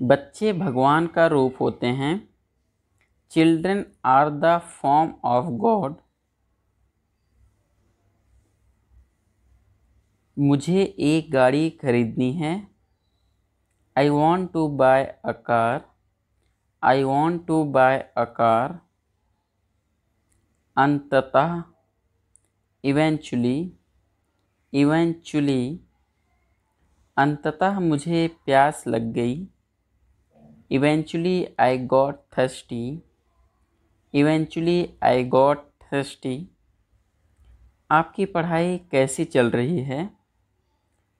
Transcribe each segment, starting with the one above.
बच्चे भगवान का रूप होते हैं। Children are the form of God. मुझे एक गाड़ी खरीदनी है। I want to buy a car. I want to buy a car. अंततः, इवेंचुअली, इवेंचुअली, अंततः मुझे प्यास लग गई। Eventually I got thirsty. Eventually I got thirsty. आपकी पढ़ाई कैसी चल रही है?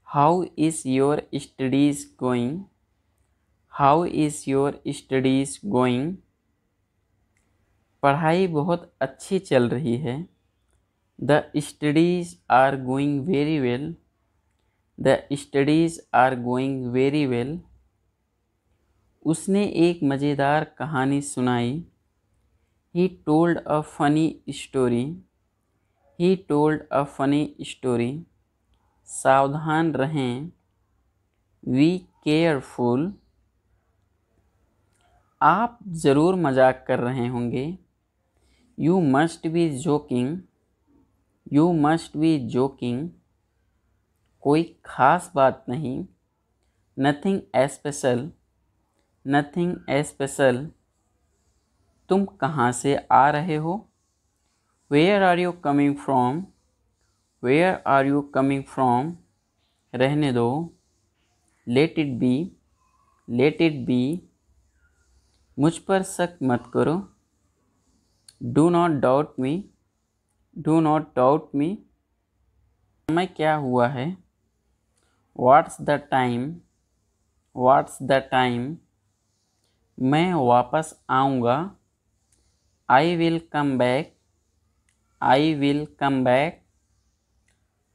How is your studies going? How is your studies going? पढ़ाई बहुत अच्छी चल रही है। The studies are going very well. The studies are going very well. उसने एक मज़ेदार कहानी सुनाई। He told a funny story. He told a funny story. सावधान रहें। Be careful. आप ज़रूर मजाक कर रहे होंगे। You must be joking. You must be joking. कोई ख़ास बात नहीं। Nothing special. Nothing special. तुम कहाँ से आ रहे हो? Where are you coming from? Where are you coming from? रहने दो। Let it be. Let it be. मुझ पर शक मत करो। Do not doubt me. Do not doubt me. समय क्या हुआ है? What's the time? What's the time? मैं वापस आऊँगा। I will come back. I will come back.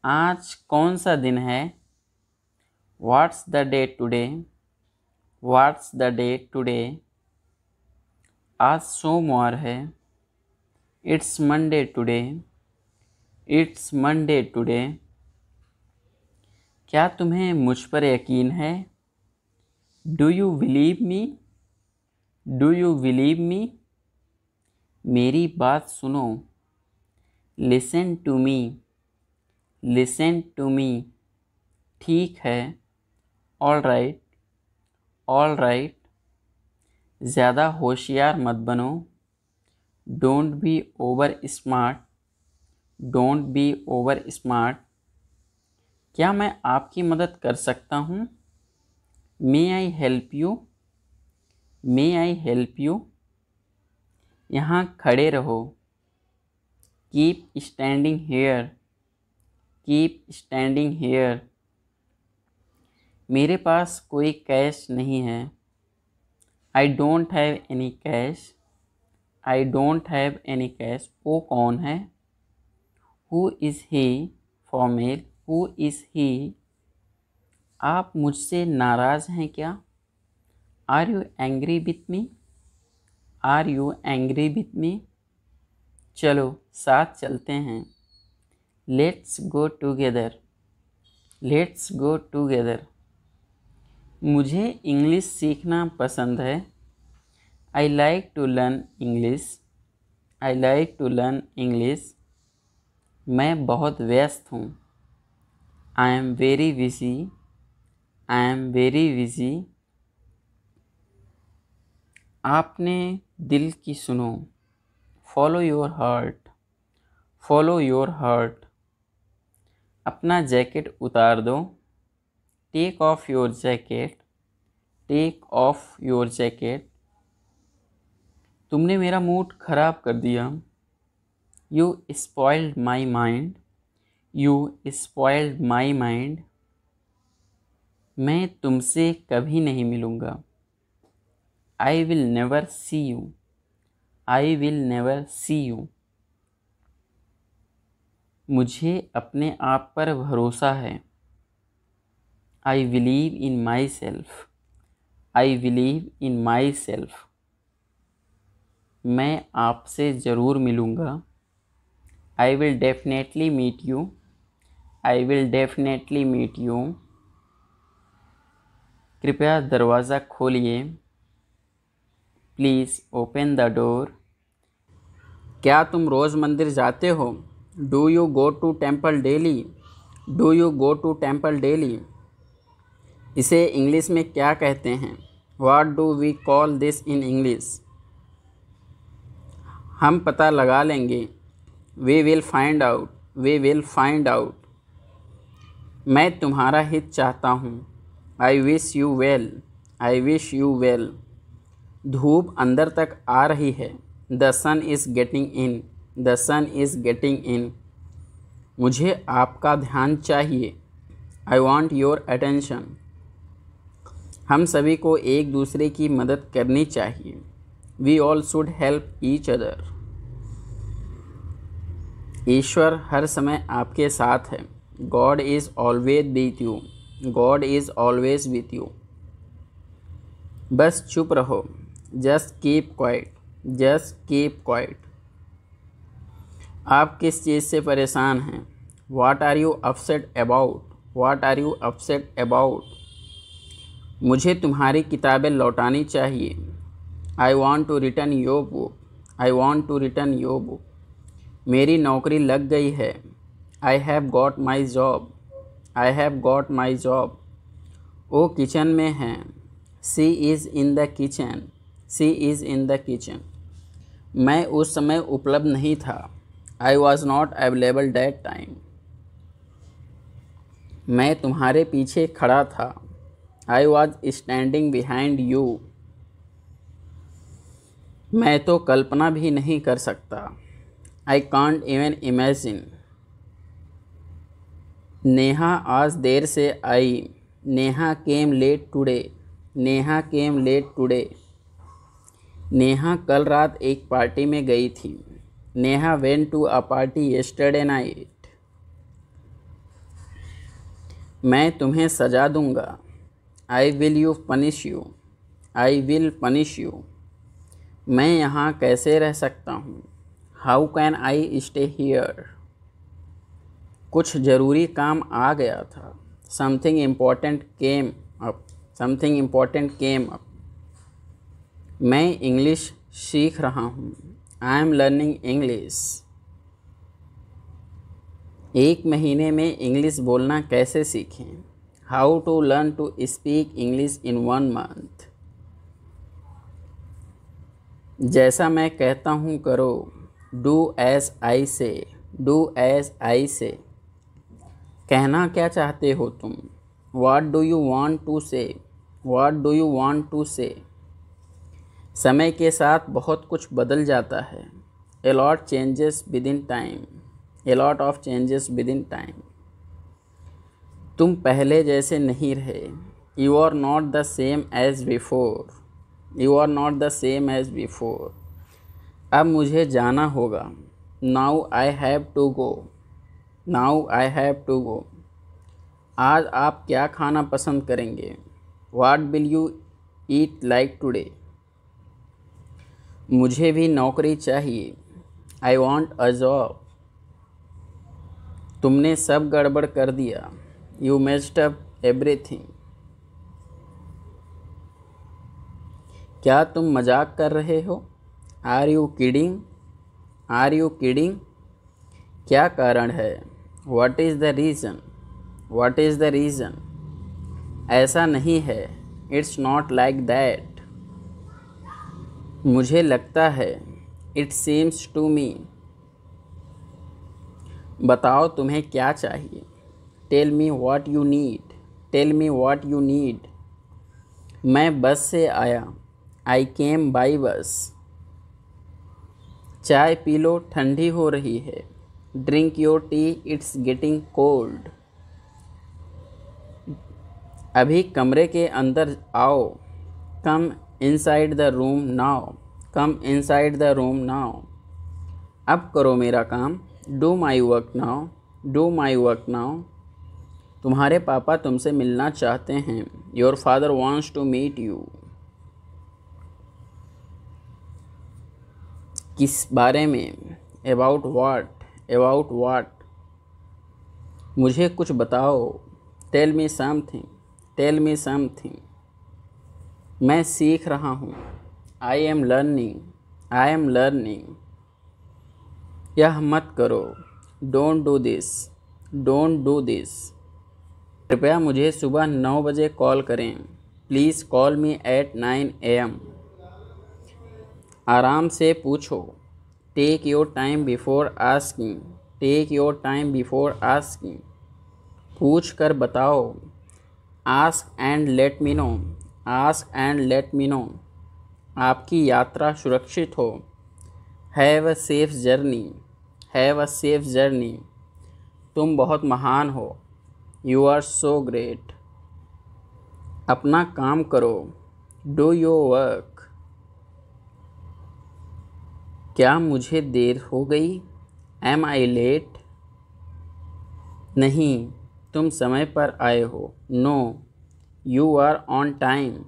आज कौन सा दिन है? What's the day today? What's the day today? आज सोमवार है। It's Monday today. It's Monday today. क्या तुम्हें मुझ पर यकीन है? Do you believe me? Do you believe me? मेरी बात सुनो। Listen to me. Listen to me. ठीक है। All right. All right. ज़्यादा होशियार मत बनो। Don't be over smart. Don't be over smart. क्या मैं आपकी मदद कर सकता हूँ? May I help you? May I help you? यहाँ खड़े रहो। Keep standing here. Keep standing here. मेरे पास कोई कैश नहीं है। I don't have any cash. I don't have any cash. वो कौन है? Who is he? Female. Who is he? आप मुझसे नाराज़ हैं क्या? Are you angry with me? Are you angry with me? चलो साथ चलते हैं। Let's go together. Let's go together. मुझे इंग्लिश सीखना पसंद है। I like to learn English. I like to learn English. मैं बहुत व्यस्त हूँ। I am very busy. I am very busy. आपने दिल की सुनो। Follow your heart. Follow your heart. अपना जैकेट उतार दो। Take off your jacket. Take off your jacket. तुमने मेरा मूड खराब कर दिया। You spoiled my mind. You spoiled my mind. मैं तुमसे कभी नहीं मिलूँगा। I will never see you. I will never see you. मुझे अपने आप पर भरोसा है। I believe in myself. I believe in myself. मैं आपसे ज़रूर मिलूँगा। I will definitely meet you. I will definitely meet you. कृपया दरवाज़ा खोलिए। Please open the door. क्या तुम रोज़ मंदिर जाते हो? Do you go to temple daily? Do you go to temple daily? इसे इंग्लिश में क्या कहते हैं? What do we call this in English? हम पता लगा लेंगे। We will find out. We will find out. मैं तुम्हारा हित चाहता हूँ। I wish you well. I wish you well. धूप अंदर तक आ रही है। The sun is getting in. The sun is getting in. मुझे आपका ध्यान चाहिए। I want your attention. हम सभी को एक दूसरे की मदद करनी चाहिए। We all should help each other. ईश्वर हर समय आपके साथ है। God is always with you. God is always with you. बस चुप रहो। Just keep quiet. Just keep quiet. आप किस चीज़ से परेशान हैं? What are you upset about? What are you upset about? मुझे तुम्हारी किताबें लौटानी चाहिए। I want to return your book. I want to return your book. मेरी नौकरी लग गई है। I have got my job. I have got my job. वो किचन में हैं। She is in the kitchen. She is in the kitchen. मैं उस समय उपलब्ध नहीं था। I was not available that time. मैं तुम्हारे पीछे खड़ा था। I was standing behind you. मैं तो कल्पना भी नहीं कर सकता। I can't even imagine. Neha आज देर से आई। Neha came late today. Neha came late today. Neha कल रात एक पार्टी में गई थी। Neha went to a party yesterday night. मैं तुम्हें सजा दूंगा। I will you punish you. I will punish you. मैं यहाँ कैसे रह सकता हूँ? How can I stay here? कुछ ज़रूरी काम आ गया था। Something important came up. Something important came up. मैं इंग्लिश सीख रहा हूँ। I am learning English. एक महीने में इंग्लिश बोलना कैसे सीखें? How to learn to speak English in 1 month. जैसा मैं कहता हूँ करो। डू एज आई से। डू एज आई से। कहना क्या चाहते हो तुम? What do you want to say. What do you want to say. समय के साथ बहुत कुछ बदल जाता है। A lot changes within time. A lot of changes within time. तुम पहले जैसे नहीं रहे। You are not the same as before. You are not the same as before. अब मुझे जाना होगा। Now I have to go. Now I have to गो। आज आप क्या खाना पसंद करेंगे? What will you eat like today? मुझे भी नौकरी चाहिए। I want a job. तुमने सब गड़बड़ कर दिया। You messed up everything. क्या तुम मजाक कर रहे हो? Are you kidding? Are you kidding? क्या कारण है? What is the reason? What is the reason? ऐसा नहीं है। It's not like that. मुझे लगता है। It seems to me. बताओ तुम्हें क्या चाहिए? Tell me what you need. Tell me what you need. मैं बस से आया। आई केम बाई बस। चाय पी लो, ठंडी हो रही है। Drink your tea, it's getting cold. अभी कमरे के अंदर आओ। Come inside the room now. Come inside the room now. अब करो मेरा काम। Do my work now. Do my work now. तुम्हारे पापा तुमसे मिलना चाहते हैं। Your father wants to meet you. किस बारे में? About what? About what? मुझे कुछ बताओ। Tell me something. Tell me something. मैं सीख रहा हूँ। I am learning. I am learning. यह मत करो। Don't do this. Don't do this. कृपया मुझे सुबह 9 बजे कॉल करें। Please call me at 9 AM। आराम से पूछो। Take your time before asking. Take your time before asking. पूछ कर बताओ। Ask and let me know. Ask and let me know. आपकी यात्रा सुरक्षित हो। Have a safe journey. Have a safe journey. तुम बहुत महान हो। You are so great. अपना काम करो। Do your work. क्या मुझे देर हो गई? Am I late? नहीं, तुम समय पर आए हो। No, you are on time.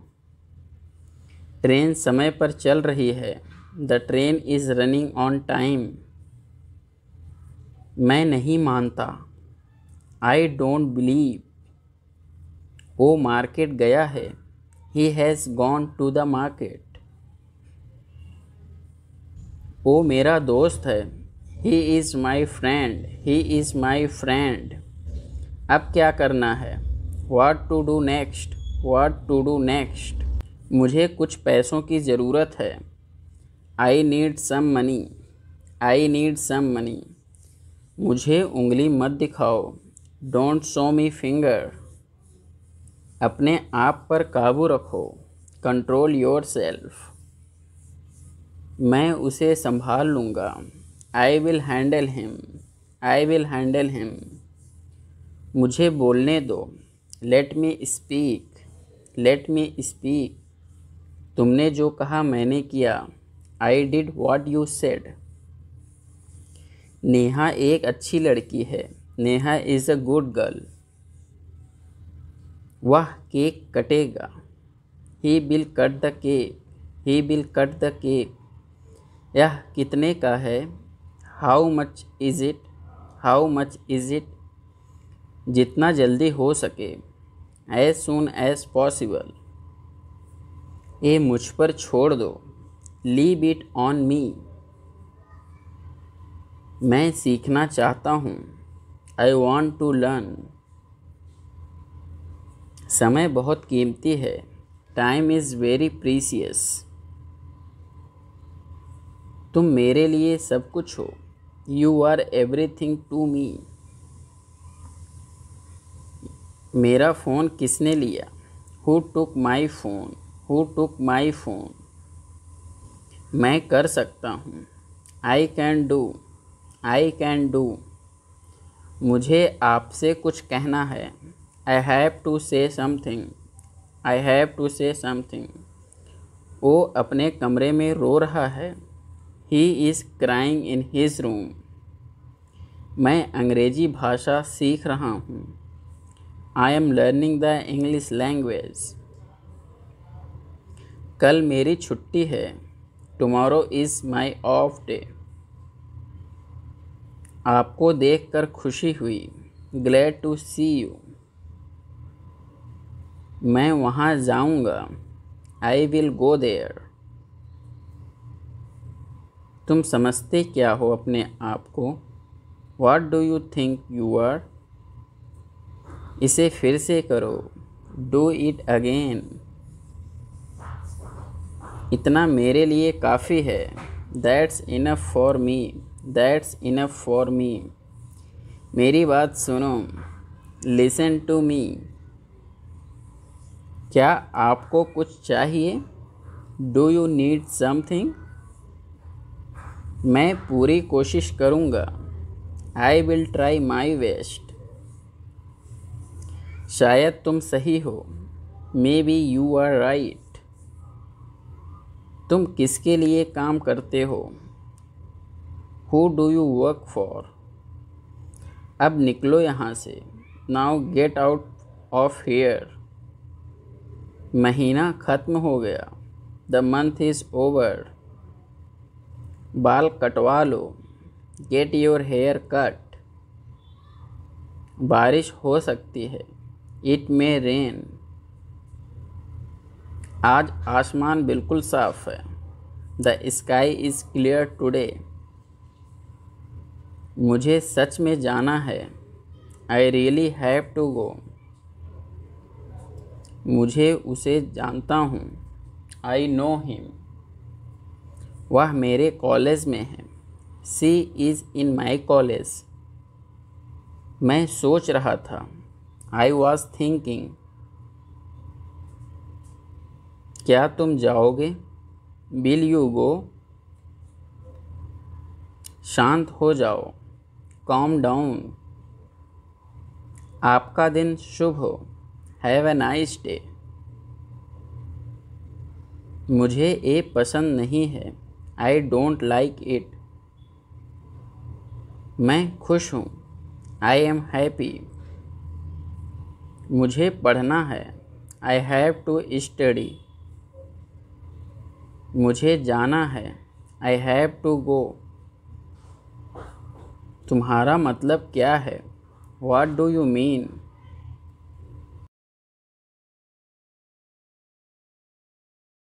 Train समय पर चल रही है। The train is running on time. मैं नहीं मानता। I don't believe. वो मार्केट गया है। He has gone to the market. वो मेरा दोस्त है। He is my friend. He is my friend. अब क्या करना है? What to do next? What to do next? मुझे कुछ पैसों की ज़रूरत है। I need some money. I need some money. मुझे उंगली मत दिखाओ। Don't show me finger. अपने आप पर काबू रखो। Control yourself. मैं उसे संभाल लूँगा। I will handle him. I will handle him. मुझे बोलने दो। Let me speak. Let me speak. तुमने जो कहा मैंने किया। I did what you said. Neha एक अच्छी लड़की है। Neha is a good girl. वह केक कटेगा। He will cut the cake. He will cut the cake. यह कितने का है? How much is it? How much is it? जितना जल्दी हो सके। As soon as possible. ये मुझ पर छोड़ दो। Leave it on me. मैं सीखना चाहता हूँ। I want to learn. समय बहुत कीमती है। Time is very precious. तुम मेरे लिए सब कुछ हो। You are everything to me. मेरा फ़ोन किसने लिया? Who took my phone? Who took my phone? मैं कर सकता हूँ। I can do. I can do. मुझे आपसे कुछ कहना है। I have to say something. I have to say something. वो अपने कमरे में रो रहा है। He is crying in his room. मैं अंग्रेज़ी भाषा सीख रहा हूँ। I am learning the English language. कल मेरी छुट्टी है। Tomorrow is my off day. आपको देखकर खुशी हुई। Glad to see you. मैं वहाँ जाऊँगा। I will go there. तुम समझते क्या हो अपने आप को? What do you think you are? इसे फिर से करो। Do it again. इतना मेरे लिए काफ़ी है। That's enough for me. That's enough for me. मेरी बात सुनो। Listen to me. क्या आपको कुछ चाहिए? Do you need something? मैं पूरी कोशिश करूँगा। I will try my best. शायद तुम सही हो। Maybe you are right. तुम किसके लिए काम करते हो? Who do you work for? अब निकलो यहाँ से। Now get out of here. महीना ख़त्म हो गया। The month is over. बाल कटवा लो। Get your hair cut. बारिश हो सकती है। It may rain. आज आसमान बिल्कुल साफ है। The sky is clear today. मुझे सच में जाना है। I really have to go. मुझे उसे जानता हूँ। I know him. वह मेरे कॉलेज में है। She is in my college. मैं सोच रहा था। I was thinking. क्या तुम जाओगे? Will you go? शांत हो जाओ। Calm down. आपका दिन शुभ हो। Have a nice day. मुझे ये पसंद नहीं है। I don't like it. मैं खुश हूँ। I am happy. मुझे पढ़ना है। I have to study. मुझे जाना है। I have to go. तुम्हारा मतलब क्या है? What do you mean?